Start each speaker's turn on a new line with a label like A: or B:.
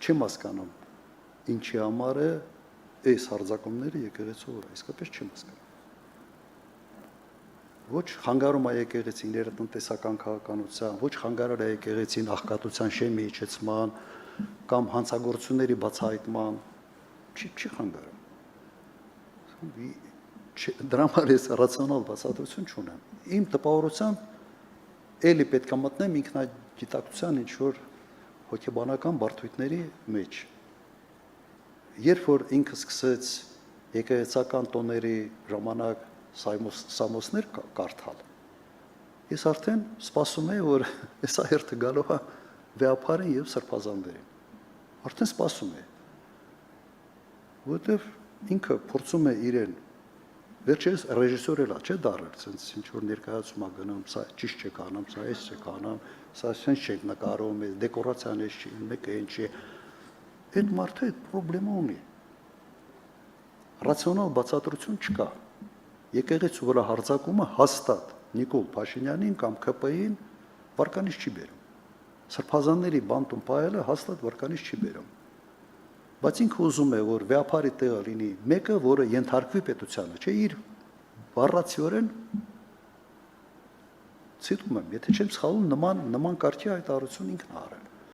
A: չեմ հասկանում ինչի համար է այս հարձակումները եկեղեցու վրա, իսկապես չեմ հասկանում։ Ոչ խանգարում է եկեղեցին երիտասարդական քաղաքականության, ոչ խանգարել է եկեղեցին աղքատության շեմի իջեցման կամ հանցագործությունների բացահայտման, չի խանգարում։ Դրա համար ես ռացիոնալ բացատրություն չունեմ։ Իմ տպավորությամբ էլի պետք է մտնեմ ինքնագիտակցության ինչ-որ հոգեբանական բարդությունների մեջ։ Երբ որ ինքը սկսեց եկեղեցական տոների ժամանակ սամոսներ կարդալ, ես արդեն սպասում եի, որ այս այրթը գալով է վեապարին և սրբազաններին։ Արդեն սպասում եի, որտև ինքը փորձում է իրեն, վերջերս ռեժիսոր էլ չէ դարել, ցենց ինչ որ ներկայացում է գնում, սա ճիշտ չեք անում, սա էս չեք անում, սա ցենց չեք նկարում, դեկորացիան էս չի, մեկը այն չի։ Այդ մարդը այդ խնդրեմը ունի։ Ռացիոնալ բացատրություն չկա։ Եկեղեցու վրա հարձակումը հաստատ Նիկոլ Փաշինյանին կամ ՔՊ-ին վարկանիշ չի բերում։ Սրբազանների բանտում պահելը հաստատ վարկանիշ չի բերում։ Բայց ինքը ուզում է, որ վեապարի տեղը լինի մեկը, որը ենթարկվի պետությանը, չէ, իր բառացիորեն ցիտում եմ, եթե չեմ սխալվում, նման կարգի հայտարարություն ինքն արել։